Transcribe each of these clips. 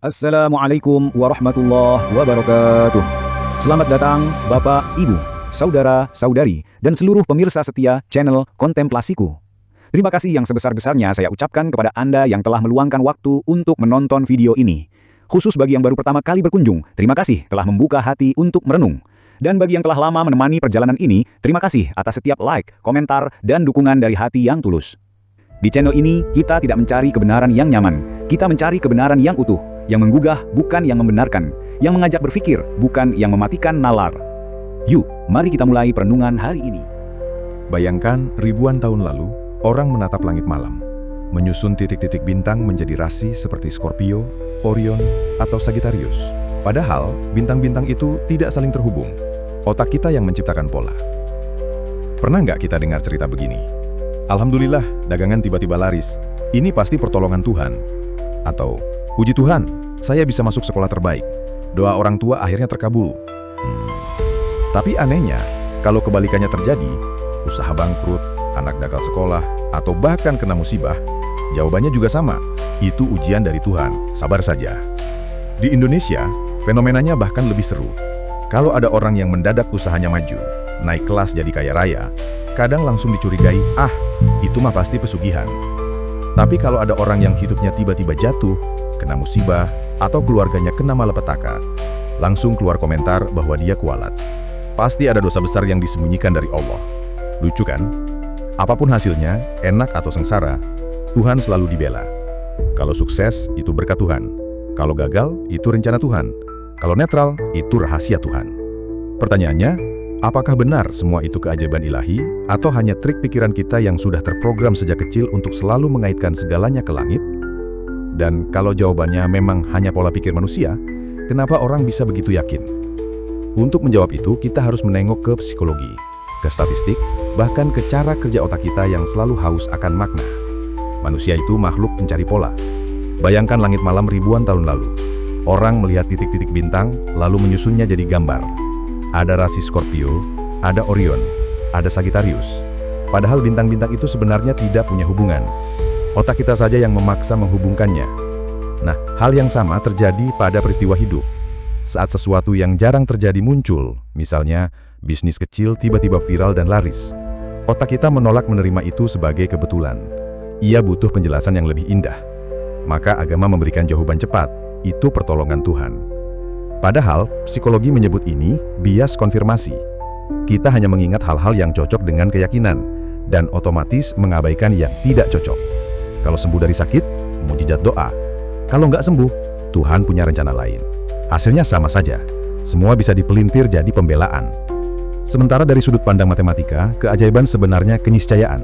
Assalamualaikum warahmatullahi wabarakatuh. Selamat datang Bapak, Ibu, Saudara, Saudari, dan seluruh pemirsa setia channel Kontemplasiku. Terima kasih yang sebesar-besarnya saya ucapkan kepada Anda yang telah meluangkan waktu untuk menonton video ini. Khusus bagi yang baru pertama kali berkunjung, terima kasih telah membuka hati untuk merenung. Dan bagi yang telah lama menemani perjalanan ini, terima kasih atas setiap like, komentar, dan dukungan dari hati yang tulus. Di channel ini, kita tidak mencari kebenaran yang nyaman, kita mencari kebenaran yang utuh, yang menggugah bukan yang membenarkan, yang mengajak berpikir bukan yang mematikan nalar. Yuk, mari kita mulai perenungan hari ini. Bayangkan ribuan tahun lalu, orang menatap langit malam, menyusun titik-titik bintang menjadi rasi seperti Scorpio, Orion, atau Sagittarius. Padahal, bintang-bintang itu tidak saling terhubung. Otak kita yang menciptakan pola. Pernah nggak kita dengar cerita begini? Alhamdulillah, dagangan tiba-tiba laris. Ini pasti pertolongan Tuhan. Atau, puji Tuhan, saya bisa masuk sekolah terbaik. Doa orang tua akhirnya terkabul. Tapi anehnya, kalau kebalikannya terjadi, usaha bangkrut, anak gagal sekolah, atau bahkan kena musibah, jawabannya juga sama. Itu ujian dari Tuhan, sabar saja. Di Indonesia, fenomenanya bahkan lebih seru. Kalau ada orang yang mendadak usahanya maju, naik kelas jadi kaya raya, kadang langsung dicurigai, itu mah pasti pesugihan. Tapi kalau ada orang yang hidupnya tiba-tiba jatuh, kena musibah, atau keluarganya kena malapetaka, langsung keluar komentar bahwa dia kualat. Pasti ada dosa besar yang disembunyikan dari Allah. Lucu kan? Apapun hasilnya, enak atau sengsara, Tuhan selalu dibela. Kalau sukses, itu berkat Tuhan. Kalau gagal, itu rencana Tuhan. Kalau netral, itu rahasia Tuhan. Pertanyaannya, apakah benar semua itu keajaiban ilahi, atau hanya trik pikiran kita yang sudah terprogram sejak kecil untuk selalu mengaitkan segalanya ke langit? Dan kalau jawabannya memang hanya pola pikir manusia, kenapa orang bisa begitu yakin? Untuk menjawab itu, kita harus menengok ke psikologi, ke statistik, bahkan ke cara kerja otak kita yang selalu haus akan makna. Manusia itu makhluk pencari pola. Bayangkan langit malam ribuan tahun lalu. Orang melihat titik-titik bintang, lalu menyusunnya jadi gambar. Ada rasi Scorpio, ada Orion, ada Sagittarius. Padahal bintang-bintang itu sebenarnya tidak punya hubungan. Otak kita saja yang memaksa menghubungkannya. Nah, hal yang sama terjadi pada peristiwa hidup. Saat sesuatu yang jarang terjadi muncul, misalnya bisnis kecil tiba-tiba viral dan laris, otak kita menolak menerima itu sebagai kebetulan. Ia butuh penjelasan yang lebih indah. Maka agama memberikan jawaban cepat, itu pertolongan Tuhan. Padahal, psikologi menyebut ini bias konfirmasi. Kita hanya mengingat hal-hal yang cocok dengan keyakinan, dan otomatis mengabaikan yang tidak cocok. Kalau sembuh dari sakit, mukjizat doa. Kalau nggak sembuh, Tuhan punya rencana lain. Hasilnya sama saja. Semua bisa dipelintir jadi pembelaan. Sementara dari sudut pandang matematika, keajaiban sebenarnya keniscayaan.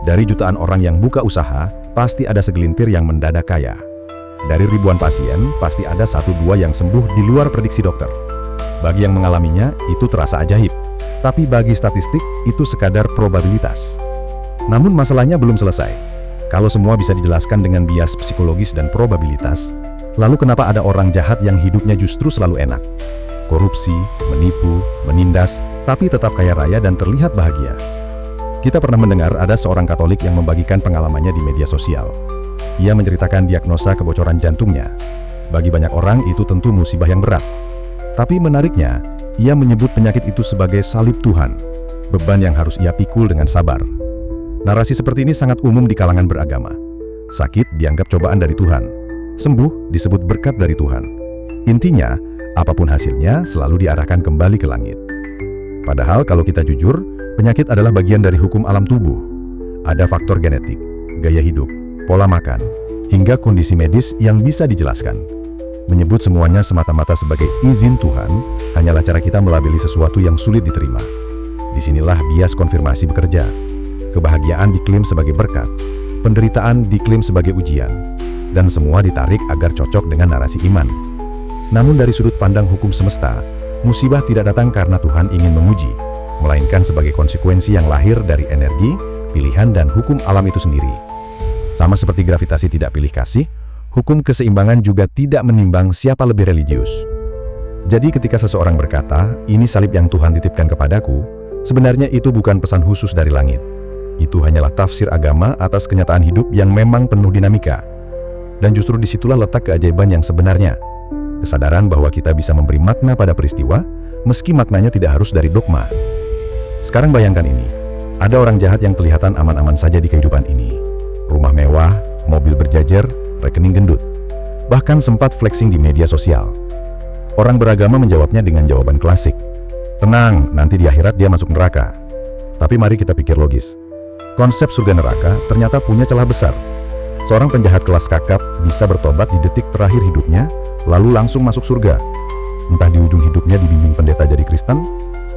Dari jutaan orang yang buka usaha, pasti ada segelintir yang mendadak kaya. Dari ribuan pasien, pasti ada 1-2 yang sembuh di luar prediksi dokter. Bagi yang mengalaminya, itu terasa ajaib. Tapi bagi statistik, itu sekadar probabilitas. Namun masalahnya belum selesai. Kalau semua bisa dijelaskan dengan bias psikologis dan probabilitas, lalu kenapa ada orang jahat yang hidupnya justru selalu enak? Korupsi, menipu, menindas, tapi tetap kaya raya dan terlihat bahagia. Kita pernah mendengar ada seorang Katolik yang membagikan pengalamannya di media sosial. Ia menceritakan diagnosa kebocoran jantungnya. Bagi banyak orang itu tentu musibah yang berat. Tapi menariknya, ia menyebut penyakit itu sebagai salib Tuhan, beban yang harus ia pikul dengan sabar. Narasi seperti ini sangat umum di kalangan beragama. Sakit dianggap cobaan dari Tuhan, sembuh disebut berkat dari Tuhan. Intinya, apapun hasilnya selalu diarahkan kembali ke langit. Padahal kalau kita jujur, penyakit adalah bagian dari hukum alam tubuh. Ada faktor genetik, gaya hidup, pola makan, hingga kondisi medis yang bisa dijelaskan. Menyebut semuanya semata-mata sebagai izin Tuhan hanyalah cara kita melabeli sesuatu yang sulit diterima. Disinilah bias konfirmasi bekerja. Kebahagiaan diklaim sebagai berkat, penderitaan diklaim sebagai ujian, dan semua ditarik agar cocok dengan narasi iman. Namun dari sudut pandang hukum semesta, musibah tidak datang karena Tuhan ingin menguji, melainkan sebagai konsekuensi yang lahir dari energi, pilihan, dan hukum alam itu sendiri. Sama seperti gravitasi tidak pilih kasih, hukum keseimbangan juga tidak menimbang siapa lebih religius. Jadi ketika seseorang berkata, ini salib yang Tuhan titipkan kepadaku, sebenarnya itu bukan pesan khusus dari langit. Itu hanyalah tafsir agama atas kenyataan hidup yang memang penuh dinamika. Dan justru disitulah letak keajaiban yang sebenarnya. Kesadaran bahwa kita bisa memberi makna pada peristiwa, meski maknanya tidak harus dari dogma. Sekarang bayangkan ini, ada orang jahat yang kelihatan aman-aman saja di kehidupan ini. Rumah mewah, mobil berjajar, rekening gendut. Bahkan sempat flexing di media sosial. Orang beragama menjawabnya dengan jawaban klasik. Tenang, nanti di akhirat dia masuk neraka. Tapi mari kita pikir logis. Konsep surga neraka ternyata punya celah besar. Seorang penjahat kelas kakap bisa bertobat di detik terakhir hidupnya, lalu langsung masuk surga. Entah di ujung hidupnya dibimbing pendeta jadi Kristen,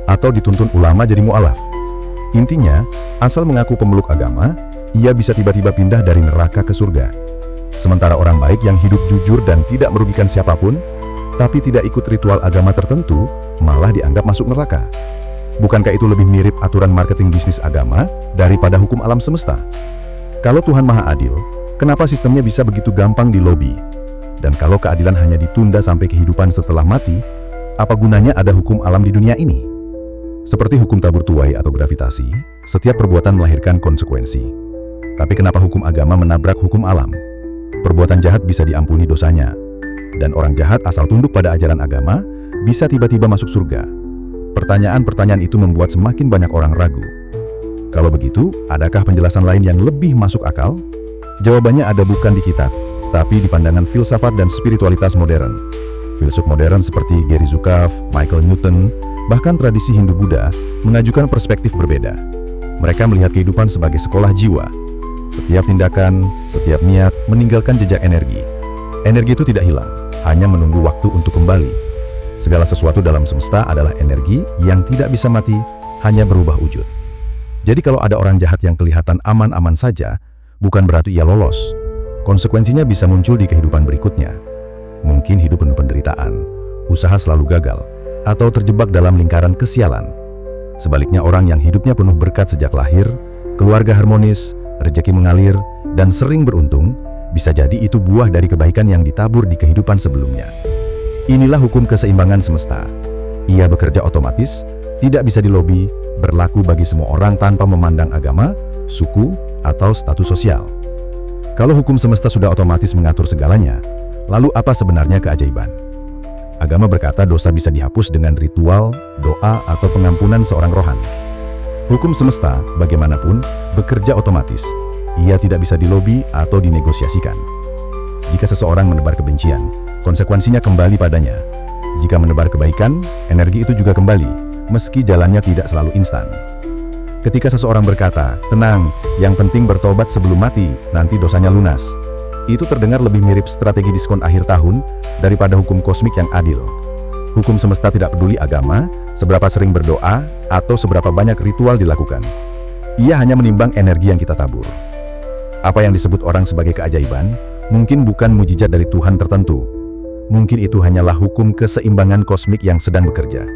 atau dituntun ulama jadi mu'alaf. Intinya, asal mengaku pemeluk agama, ia bisa tiba-tiba pindah dari neraka ke surga. Sementara orang baik yang hidup jujur dan tidak merugikan siapapun, tapi tidak ikut ritual agama tertentu, malah dianggap masuk neraka. Bukankah itu lebih mirip aturan marketing bisnis agama daripada hukum alam semesta? Kalau Tuhan Maha Adil, kenapa sistemnya bisa begitu gampang dilobi? Dan kalau keadilan hanya ditunda sampai kehidupan setelah mati, apa gunanya ada hukum alam di dunia ini? Seperti hukum tabur tuai atau gravitasi, setiap perbuatan melahirkan konsekuensi. Tapi kenapa hukum agama menabrak hukum alam? Perbuatan jahat bisa diampuni dosanya, dan orang jahat asal tunduk pada ajaran agama bisa tiba-tiba masuk surga. Pertanyaan-pertanyaan itu membuat semakin banyak orang ragu. Kalau begitu, adakah penjelasan lain yang lebih masuk akal? Jawabannya ada bukan di kitab, tapi di pandangan filsafat dan spiritualitas modern. Filsuf modern seperti Gary Zukav, Michael Newton, bahkan tradisi Hindu-Buddha mengajukan perspektif berbeda. Mereka melihat kehidupan sebagai sekolah jiwa. Setiap tindakan, setiap niat meninggalkan jejak energi. Energi itu tidak hilang, hanya menunggu waktu untuk kembali. Segala sesuatu dalam semesta adalah energi yang tidak bisa mati, hanya berubah wujud. Jadi kalau ada orang jahat yang kelihatan aman-aman saja, bukan berarti ia lolos. Konsekuensinya bisa muncul di kehidupan berikutnya. Mungkin hidup penuh penderitaan, usaha selalu gagal, atau terjebak dalam lingkaran kesialan. Sebaliknya orang yang hidupnya penuh berkat sejak lahir, keluarga harmonis, rezeki mengalir, dan sering beruntung, bisa jadi itu buah dari kebaikan yang ditabur di kehidupan sebelumnya. Inilah hukum keseimbangan semesta. Ia bekerja otomatis, tidak bisa dilobi, berlaku bagi semua orang tanpa memandang agama, suku, atau status sosial. Kalau hukum semesta sudah otomatis mengatur segalanya, lalu apa sebenarnya keajaiban? Agama berkata dosa bisa dihapus dengan ritual, doa, atau pengampunan seorang rohani. Hukum semesta, bagaimanapun, bekerja otomatis. Ia tidak bisa dilobi atau dinegosiasikan. Jika seseorang menebar kebencian, konsekuensinya kembali padanya. Jika menebar kebaikan, energi itu juga kembali, meski jalannya tidak selalu instan. Ketika seseorang berkata, tenang, yang penting bertobat sebelum mati, nanti dosanya lunas. Itu terdengar lebih mirip strategi diskon akhir tahun daripada hukum kosmik yang adil. Hukum semesta tidak peduli agama, seberapa sering berdoa, atau seberapa banyak ritual dilakukan. Ia hanya menimbang energi yang kita tabur. Apa yang disebut orang sebagai keajaiban, mungkin bukan mujizat dari Tuhan tertentu. Mungkin itu hanyalah hukum keseimbangan kosmik yang sedang bekerja.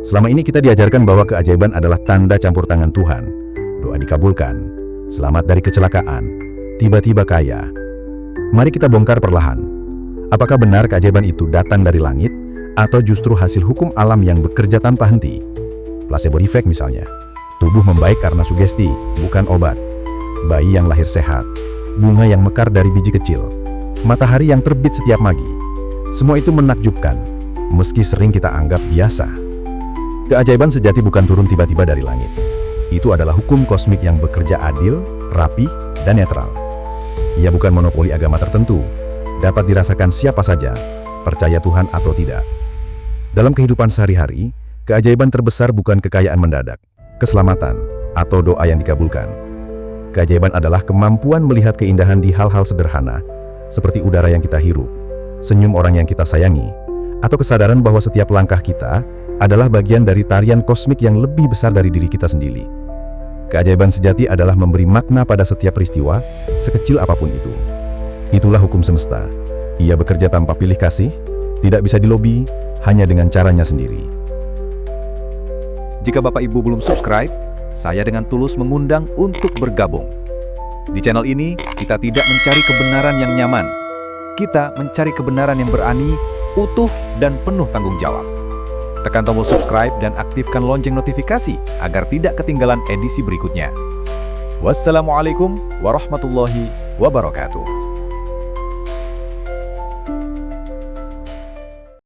Selama ini kita diajarkan bahwa keajaiban adalah tanda campur tangan Tuhan. Doa dikabulkan, selamat dari kecelakaan, tiba-tiba kaya. Mari kita bongkar perlahan. Apakah benar keajaiban itu datang dari langit, atau justru hasil hukum alam yang bekerja tanpa henti? Placebo effect misalnya. Tubuh membaik karena sugesti, bukan obat. Bayi yang lahir sehat, bunga yang mekar dari biji kecil, matahari yang terbit setiap pagi. Semua itu menakjubkan, meski sering kita anggap biasa. Keajaiban sejati bukan turun tiba-tiba dari langit. Itu adalah hukum kosmik yang bekerja adil, rapi, dan netral. Ia bukan monopoli agama tertentu, dapat dirasakan siapa saja, percaya Tuhan atau tidak. Dalam kehidupan sehari-hari, keajaiban terbesar bukan kekayaan mendadak, keselamatan, atau doa yang dikabulkan. Keajaiban adalah kemampuan melihat keindahan di hal-hal sederhana, seperti udara yang kita hirup, senyum orang yang kita sayangi, atau kesadaran bahwa setiap langkah kita adalah bagian dari tarian kosmik yang lebih besar dari diri kita sendiri. Keajaiban sejati adalah memberi makna pada setiap peristiwa, sekecil apapun itu. Itulah hukum semesta. Ia bekerja tanpa pilih kasih, tidak bisa dilobi, hanya dengan caranya sendiri. Jika Bapak Ibu belum subscribe, saya dengan tulus mengundang untuk bergabung. Di channel ini, kita tidak mencari kebenaran yang nyaman. Kita mencari kebenaran yang berani, utuh, dan penuh tanggung jawab. Tekan tombol subscribe dan aktifkan lonceng notifikasi agar tidak ketinggalan edisi berikutnya. Wassalamualaikum warahmatullahi wabarakatuh.